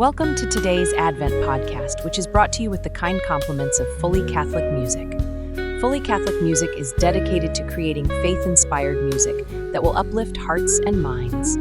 Welcome to today's Advent podcast, which is brought to you with the kind compliments of Fully Catholic Music. Fully Catholic Music is dedicated to creating faith-inspired music that will uplift hearts and minds.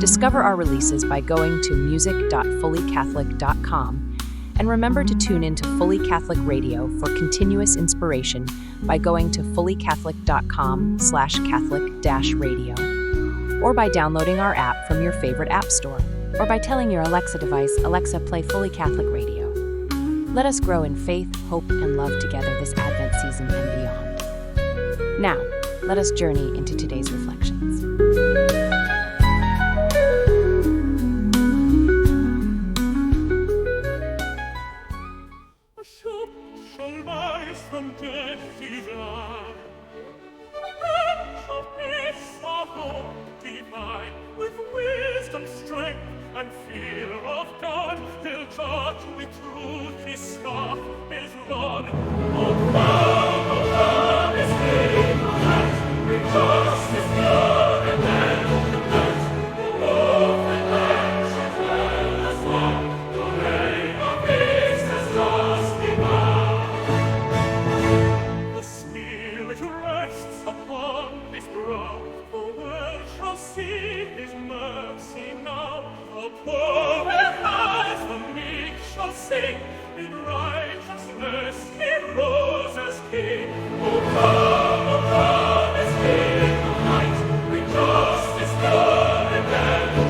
Discover our releases by going to music.fullycatholic.com, and remember to tune into Fully Catholic Radio for continuous inspiration by going to fullycatholic.com/Catholic-radio, or by downloading our app from your favorite app store, or by telling your Alexa device, "Alexa, play Fully Catholic Radio." Let us grow in faith, hope, and love together this Advent season and beyond. Now, let us journey into today's reflections. From death divine, of peace of hope divine, with wisdom, strength, and fear of God, till God with truth his staff is rod. O come is king of light, with justice pure and then the night. The wolf and lamb shall dwell as one, the reign of peace has just begun. Rests upon his brow, the world shall see his mercy now. The poor will rise, the meek shall sing, in righteousness he rose as king. O come as king of light, with justice pure and then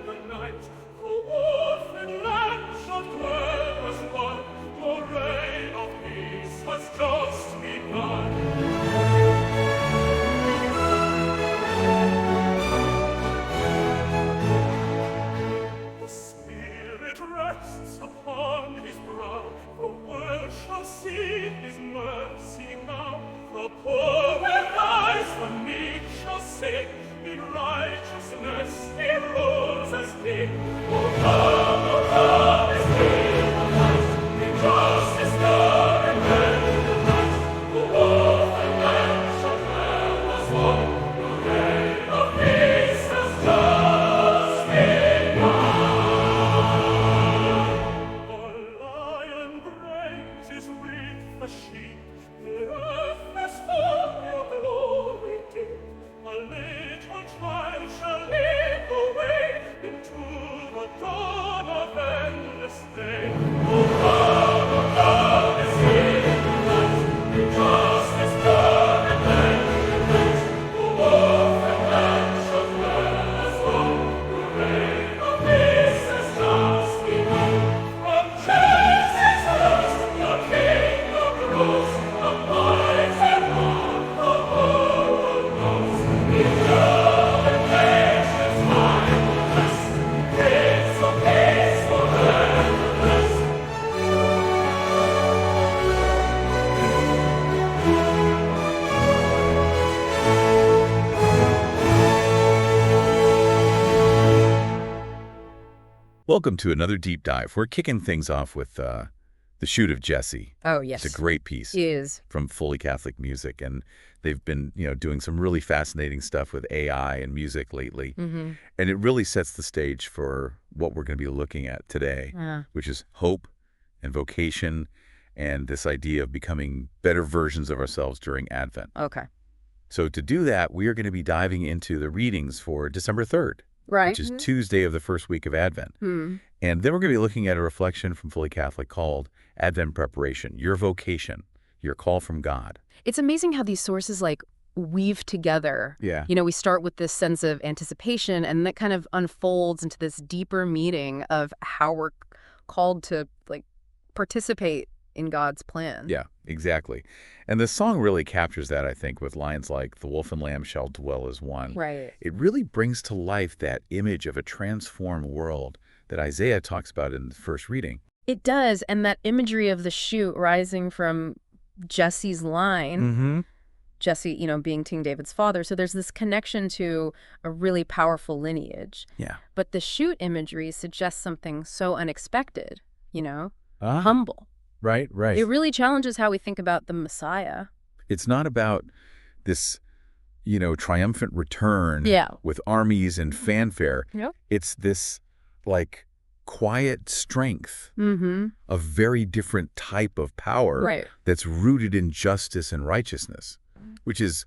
the night. The wolf and lamb shall dwell as one, the reign of peace has just begun. Welcome to another deep dive. We're kicking things off with The Shoot of Jesse. Oh, yes. It's a great piece. It is. From Fully Catholic Music. And they've been, doing some really fascinating stuff with AI and music lately. Mm-hmm. And it really sets the stage for what we're going to be looking at today, which is hope and vocation and this idea of becoming better versions of ourselves during Advent. Okay. So to do that, we are going to be diving into the readings for December 3rd. Right. Which is Tuesday of the first week of Advent. Hmm. And then we're going to be looking at a reflection from Fully Catholic called Advent Preparation, Your Vocation, Your Call from God. It's amazing how these sources weave together. Yeah. We start with this sense of anticipation, and that kind of unfolds into this deeper meaning of how we're called to participate in God's plan. Yeah, exactly. And the song really captures that, I think, with lines like, "The wolf and lamb shall dwell as one." Right. It really brings to life that image of a transformed world that Isaiah talks about in the first reading. It does, and that imagery of the shoot rising from Jesse's line Jesse, being King David's father. So there's this connection to a really powerful lineage. Yeah. But the shoot imagery suggests something so unexpected, Ah, humble. right. It really challenges how we think about the Messiah. It's not about this, triumphant return Yeah. with armies and fanfare. Yep. It's this, like, quiet strength, Mm-hmm. a very different type of power Right. that's rooted in justice and righteousness, which is,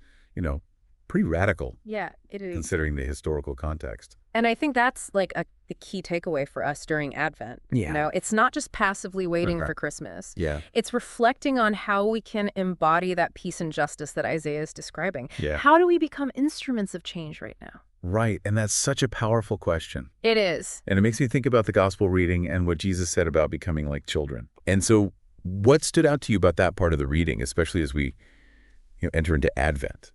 pretty radical Yeah, it is. considering the historical context. And I think that's like the key takeaway for us during Advent. Yeah. It's not just passively waiting Okay. for Christmas. Yeah. It's reflecting on how we can embody that peace and justice that Isaiah is describing. Yeah. How do we become instruments of change right now? Right. And that's such a powerful question. It is. And it makes me think about the gospel reading and what Jesus said about becoming like children. And so what stood out to you about that part of the reading, especially as we enter into Advent?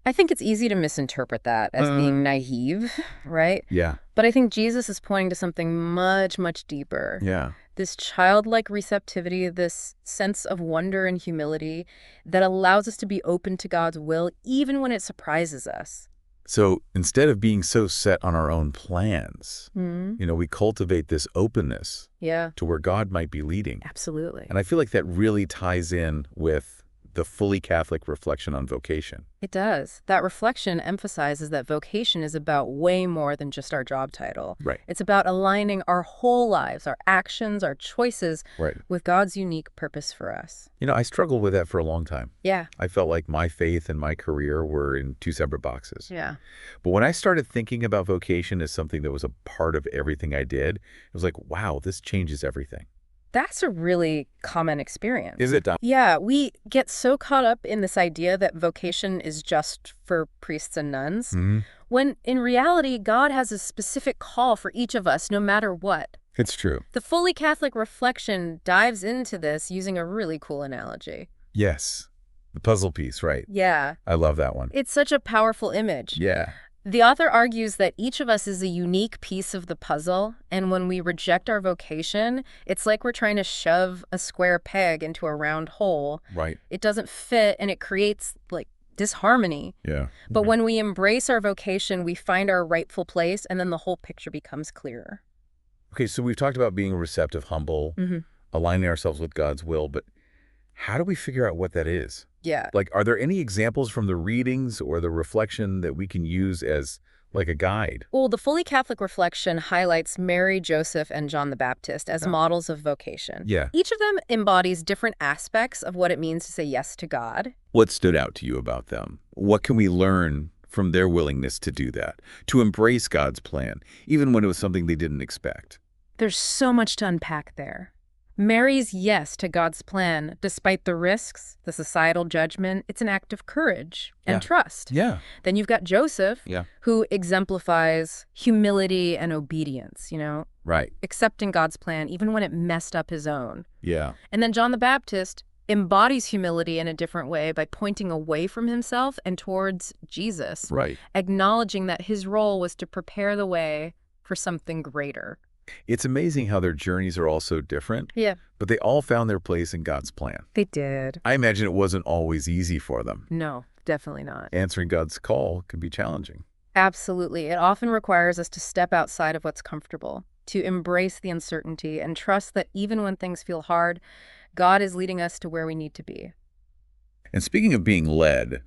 I think it's easy to misinterpret that as being naive, right? Yeah. But I think Jesus is pointing to something much, much deeper. Yeah. This childlike receptivity, this sense of wonder and humility that allows us to be open to God's will, even when it surprises us. So instead of being so set on our own plans, Mm-hmm. we cultivate this openness Yeah, to where God might be leading. absolutely. And I feel like that really ties in with the fully Catholic reflection on vocation. It does. That reflection emphasizes that vocation is about way more than just our job title. Right. It's about aligning our whole lives, our actions, our choices Right. with God's unique purpose for us. I struggled with that for a long time. Yeah. I felt like my faith and my career were in two separate boxes. Yeah. But when I started thinking about vocation as something that was a part of everything I did, it was like, wow, this changes everything. That's a really common experience. Is it, Dom? Yeah, we get so caught up in this idea that vocation is just for priests and nuns, Mm-hmm. when in reality, God has a specific call for each of us, no matter what. It's true. The fully Catholic reflection dives into this using a really cool analogy. Yes. The puzzle piece, right. Yeah, I love that one. it's such a powerful image. Yeah. The author argues that each of us is a unique piece of the puzzle, and when we reject our vocation, it's like we're trying to shove a square peg into a round hole. Right. It doesn't fit, and it creates, disharmony. Yeah. But when we embrace our vocation, we find our rightful place, and then the whole picture becomes clearer. Okay, so we've talked about being receptive, humble, aligning ourselves with God's will, but how do we figure out what that is? Yeah. Like, are there any examples from the readings or the reflection that we can use as like a guide? Well, the fully Catholic reflection highlights Mary, Joseph, and John the Baptist as models of vocation. Yeah. Each of them embodies different aspects of what it means to say yes to God. What stood out to you about them? What can we learn from their willingness to do that, to embrace God's plan, even when it was something they didn't expect? There's so much to unpack there. Mary's yes to God's plan, despite the risks, the societal judgment, it's an act of courage and trust. Yeah. Then you've got Joseph, Yeah. who exemplifies humility and obedience, Right. accepting God's plan even when it messed up his own. Yeah. And then John the Baptist embodies humility in a different way by pointing away from himself and towards Jesus, Right. acknowledging that his role was to prepare the way for something greater. It's amazing how their journeys are all so different, Yeah, but they all found their place in God's plan. they did. I imagine it wasn't always easy for them. No, definitely not. Answering God's call can be challenging. Absolutely. It often requires us to step outside of what's comfortable, to embrace the uncertainty and trust that even when things feel hard, God is leading us to where we need to be. And speaking of being led,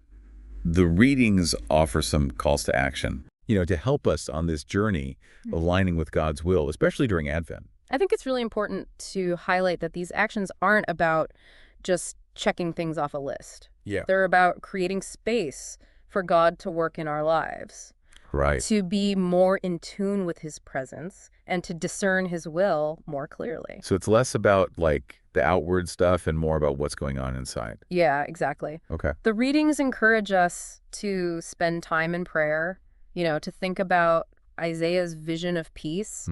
the readings offer some calls to action, to help us on this journey, aligning with God's will, especially during Advent. I think it's really important to highlight that these actions aren't about just checking things off a list. Yeah. They're about creating space for God to work in our lives, Right. to be more in tune with his presence, and to discern his will more clearly. So it's less about like the outward stuff and more about what's going on inside. Yeah, exactly. Okay. The readings encourage us to spend time in prayer, to think about Isaiah's vision of peace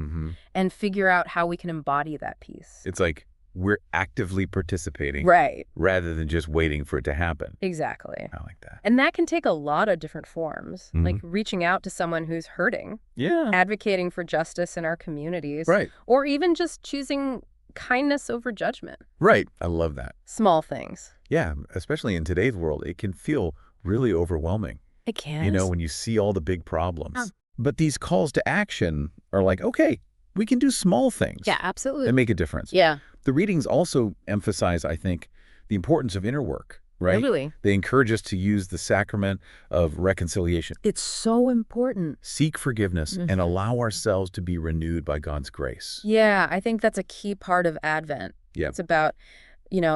and figure out how we can embody that peace. It's like we're actively participating Right. rather than just waiting for it to happen. Exactly. I like that. And that can take a lot of different forms, like reaching out to someone who's hurting, Yeah. advocating for justice in our communities, Right. or even just choosing kindness over judgment. Right. I love that. Small things. Yeah. Especially in today's world, it can feel really overwhelming. It can. You know, when you see all the big problems. Yeah. But these calls to action are like, okay, we can do small things Yeah, absolutely. that make a difference. Yeah. The readings also emphasize, I think, the importance of inner work, right? Really. They encourage us to use the sacrament of reconciliation, It's so important. seek forgiveness, and allow ourselves to be renewed by God's grace. Yeah, I think that's a key part of Advent. Yeah. It's about,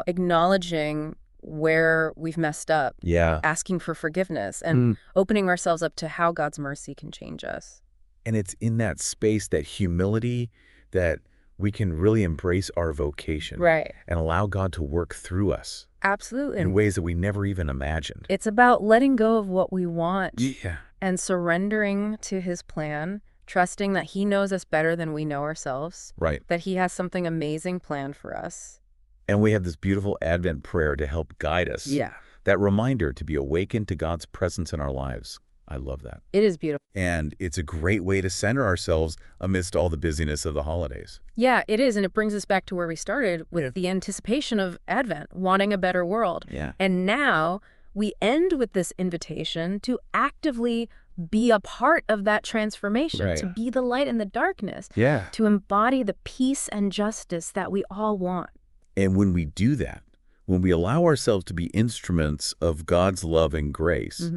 acknowledging where we've messed up, Yeah. asking for forgiveness, and opening ourselves up to how God's mercy can change us. And it's in that space, that humility, that we can really embrace our vocation. Right. And allow God to work through us Absolutely. in ways that we never even imagined. It's about letting go of what we want Yeah. and surrendering to his plan, trusting that he knows us better than we know ourselves, Right. that he has something amazing planned for us. And we have this beautiful Advent prayer to help guide us. Yeah. That reminder to be awakened to God's presence in our lives. I love that. It is beautiful. And it's a great way to center ourselves amidst all the busyness of the holidays. Yeah, it is. And it brings us back to where we started with the anticipation of Advent, wanting a better world. Yeah. And now we end with this invitation to actively be a part of that transformation, Right. to be the light in the darkness, Yeah. to embody the peace and justice that we all want. And when we do that, when we allow ourselves to be instruments of God's love and grace,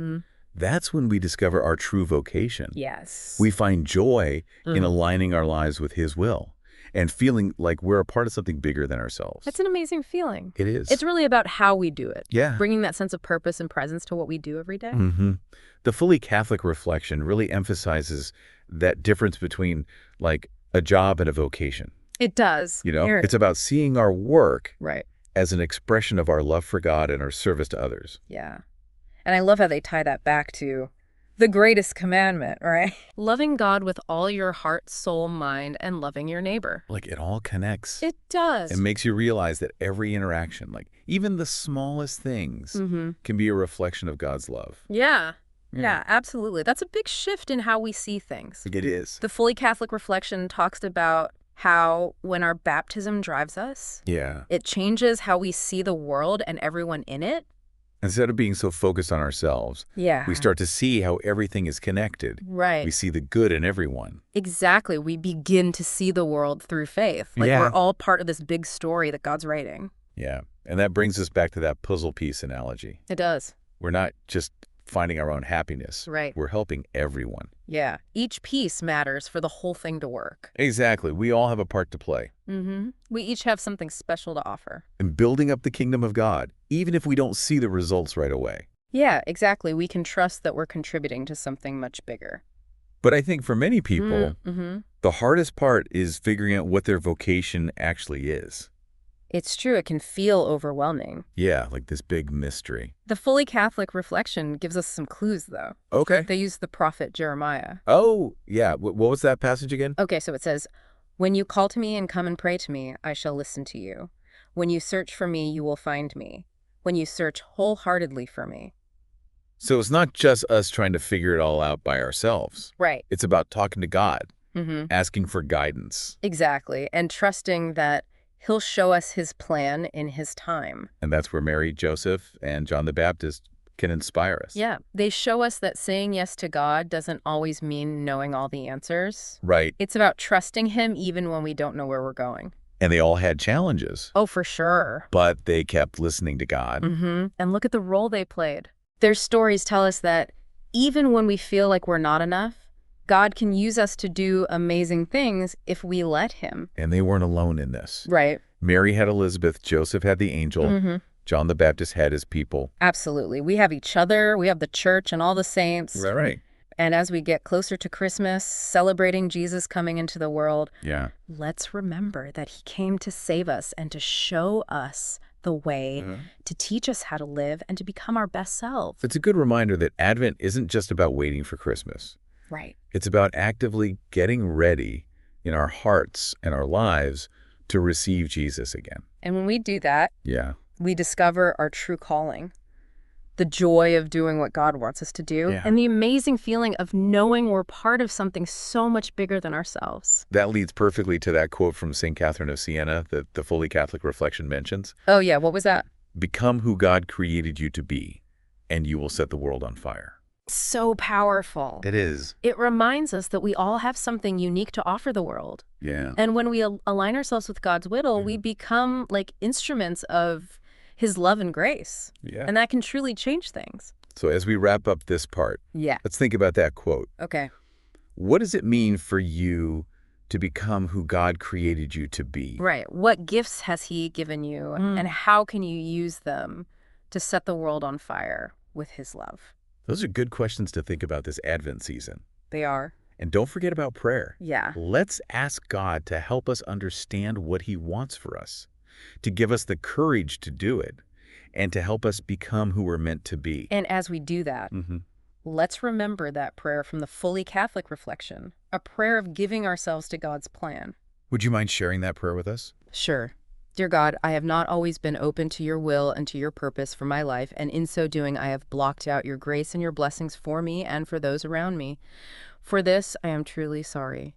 that's when we discover our true vocation. Yes. We find joy in aligning our lives with His will and feeling like we're a part of something bigger than ourselves. That's an amazing feeling. It is. It's really about how we do it. Yeah. Bringing that sense of purpose and presence to what we do every day. The fully Catholic reflection really emphasizes that difference between like a job and a vocation. It does. You know, Here- it's about seeing our work Right. as an expression of our love for God and our service to others. Yeah. And I love how they tie that back to the greatest commandment, right? Loving God with all your heart, soul, mind, and loving your neighbor. Like it all connects. It does. It makes you realize that every interaction, like even the smallest things, can be a reflection of God's love. Yeah. Yeah, absolutely. That's a big shift in how we see things. It is. The fully Catholic reflection talks about how when our baptism drives us, Yeah. it changes how we see the world and everyone in it. Instead of being so focused on ourselves, Yeah. we start to see how everything is connected. Right. We see the good in everyone. Exactly. We begin to see the world through faith. Like Yeah. we're all part of this big story that God's writing. Yeah. And that brings us back to that puzzle piece analogy. It does. We're not just finding our own happiness. Right. We're helping everyone. Yeah. Each piece matters for the whole thing to work. Exactly. We all have a part to play We each have something special to offer. in building up the kingdom of God, even if we don't see the results right away. Yeah, exactly. We can trust that we're contributing to something much bigger. But I think for many people, Mm-hmm. the hardest part is figuring out what their vocation actually is. It's true. It can feel overwhelming. Yeah, like this big mystery. The fully Catholic reflection gives us some clues, though. Okay. They use the prophet Jeremiah. Oh, yeah. What was that passage again? Okay, so it says, "When you call to me and come and pray to me, I shall listen to you. When you search for me, you will find me. When you search wholeheartedly for me." So it's not just us trying to figure it all out by ourselves. Right. It's about talking to God, Mm-hmm. asking for guidance. Exactly. And trusting that he'll show us his plan in his time. And that's where Mary, Joseph, and John the Baptist can inspire us. Yeah. They show us that saying yes to God doesn't always mean knowing all the answers. Right. It's about trusting him even when we don't know where we're going. And they all had challenges, Oh, for sure. but they kept listening to God. Mm-hmm. And look at the role they played. Their stories tell us that even when we feel like we're not enough, God can use us to do amazing things if we let him. And they weren't alone in this. Right. Mary had Elizabeth, Joseph had the angel, Mm-hmm. John the Baptist had his people. Absolutely. We have each other, we have the church and all the saints. Right. And as we get closer to Christmas, celebrating Jesus coming into the world, Yeah. let's remember that he came to save us and to show us the way, to teach us how to live and to become our best selves. It's a good reminder that Advent isn't just about waiting for Christmas. Right. It's about actively getting ready in our hearts and our lives to receive Jesus again. And when we do that, Yeah. we discover our true calling, the joy of doing what God wants us to do, Yeah. and the amazing feeling of knowing we're part of something so much bigger than ourselves. That leads perfectly to that quote from St. Catherine of Siena that the fully Catholic reflection mentions. Oh, yeah. What was that? Become who God created you to be, and you will set the world on fire. So powerful. It is. It reminds us that we all have something unique to offer the world. Yeah. And when we align ourselves with God's will, we become like instruments of his love and grace. Yeah. And that can truly change things. So as we wrap up this part, Yeah. let's think about that quote. Okay. What does it mean for you to become who God created you to be? Right. What gifts has he given you, and how can you use them to set the world on fire with his love? Those are good questions to think about this Advent season. They are. And don't forget about prayer. Yeah. Let's ask God to help us understand what he wants for us, to give us the courage to do it, and to help us become who we're meant to be. And as we do that, let's remember that prayer from the Fully Catholic Reflection, a prayer of giving ourselves to God's plan. Would you mind sharing that prayer with us? Sure. Dear God, I have not always been open to your will and to your purpose for my life, and in so doing I have blocked out your grace and your blessings for me and for those around me. For this I am truly sorry.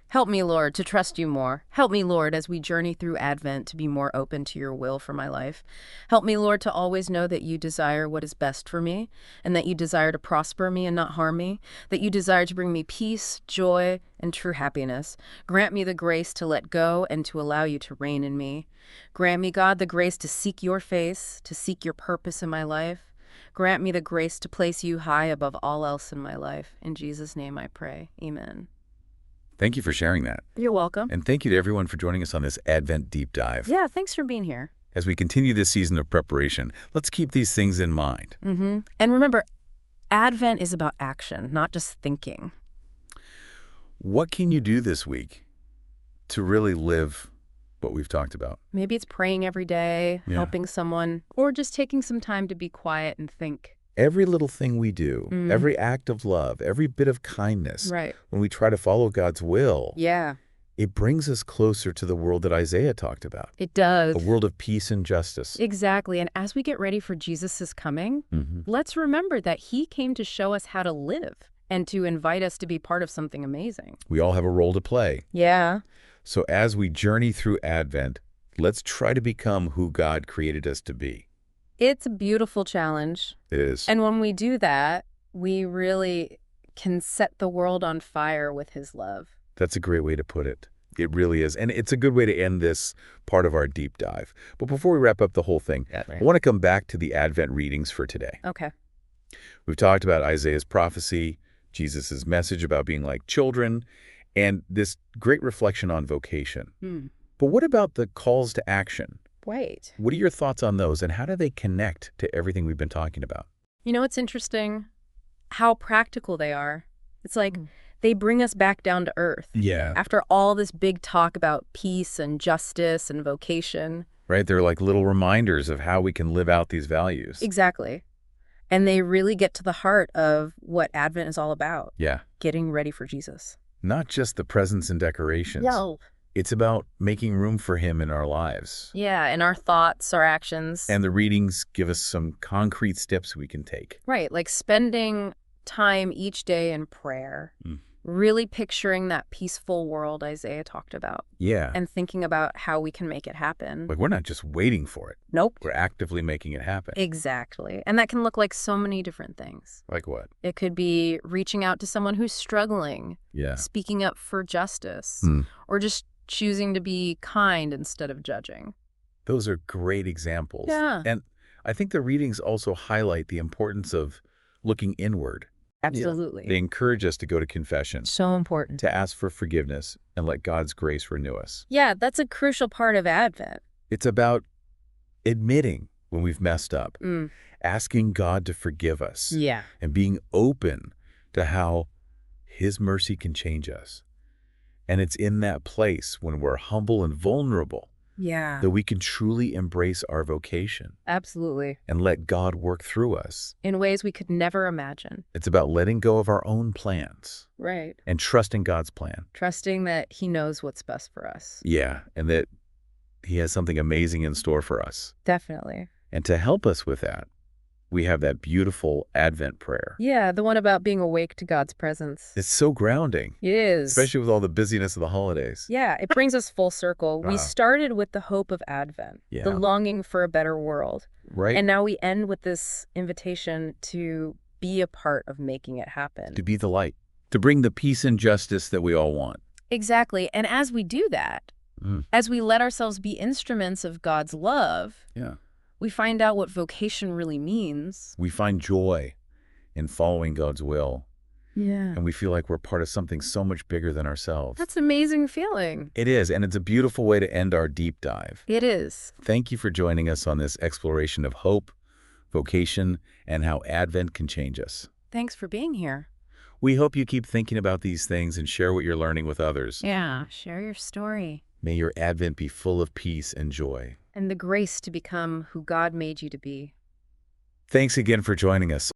Help me, Lord, to trust you more. Help me, Lord, as we journey through Advent to be more open to your will for my life. Help me, Lord, to always know that you desire what is best for me, and that you desire to prosper me and not harm me, that you desire to bring me peace, joy, and true happiness. Grant me the grace to let go and to allow you to reign in me. Grant me, God, the grace to seek your face, to seek your purpose in my life. Grant me the grace to place you high above all else in my life. In Jesus' name I pray. Amen. Thank you for sharing that. You're welcome. And thank you to everyone for joining us on this Advent deep dive. Yeah, thanks for being here. As we continue this season of preparation, let's keep these things in mind. And remember, Advent is about action, not just thinking. What can you do this week to really live what we've talked about? Maybe it's praying every day, helping someone, or just taking some time to be quiet and think. Every little thing we do, every act of love, every bit of kindness, when we try to follow God's will, it brings us closer to the world that Isaiah talked about. It does. A world of peace and justice. Exactly. And as we get ready for Jesus' coming, let's remember that he came to show us how to live and to invite us to be part of something amazing. We all have a role to play. Yeah. So as we journey through Advent, let's try to become who God created us to be. It's a beautiful challenge. It is. And when we do that, we really can set the world on fire with his love. That's a great way to put it. It really is. And it's a good way to end this part of our deep dive. But before we wrap up the whole thing, I want to come back to the Advent readings for today. Okay. We've talked about Isaiah's prophecy, Jesus' message about being like children, and this great reflection on vocation. But what about the calls to action? Right. What are your thoughts on those, and how do they connect to everything we've been talking about? You know, it's interesting how practical they are. It's like they bring us back down to earth. Yeah. After all this big talk about peace and justice and vocation. Right? They're like little reminders of how we can live out these values. Exactly. And they really get to the heart of what Advent is all about. Yeah. Getting ready for Jesus. Not just the presents and decorations. No. It's about making room for him in our lives. Yeah, in our thoughts, our actions. And the readings give us some concrete steps we can take. Right, like spending time each day in prayer, really picturing that peaceful world Isaiah talked about. Yeah. And thinking about how we can make it happen. Like, we're not just waiting for it. Nope. We're actively making it happen. Exactly. And that can look like so many different things. Like what? It could be reaching out to someone who's struggling. Yeah. Speaking up for justice. Or just choosing to be kind instead of judging. Those are great examples. Yeah. And I think the readings also highlight the importance of looking inward. Absolutely. They encourage us to go to confession, So important. to ask for forgiveness, and let God's grace renew us. Yeah, that's a crucial part of Advent. It's about admitting when we've messed up, asking God to forgive us, Yeah. and being open to how his mercy can change us. And it's in that place when we're humble and vulnerable Yeah. that we can truly embrace our vocation Absolutely. and let God work through us. In ways we could never imagine. It's about letting go of our own plans Right. and trusting God's plan. Trusting that he knows what's best for us. Yeah, and that he has something amazing in store for us. Definitely. And to help us with that, we have that beautiful Advent prayer. Yeah, the one about being awake to God's presence. It's so grounding, It is. especially with all the busyness of the holidays. Yeah, it brings us full circle. We started with the hope of Advent, Yeah. the longing for a better world. Right? And now we end with this invitation to be a part of making it happen. To be the light, to bring the peace and justice that we all want. Exactly. And as we do that, as we let ourselves be instruments of God's love, Yeah. we find out what vocation really means. We find joy in following God's will, Yeah. and we feel like we're part of something so much bigger than ourselves. That's an amazing feeling. It is, and it's a beautiful way to end our deep dive. It is. Thank you for joining us on this exploration of hope, vocation, and how Advent can change us. Thanks for being here. We hope you keep thinking about these things and share what you're learning with others. Yeah, share your story. May your Advent be full of peace and joy. And the grace to become who God made you to be. Thanks again for joining us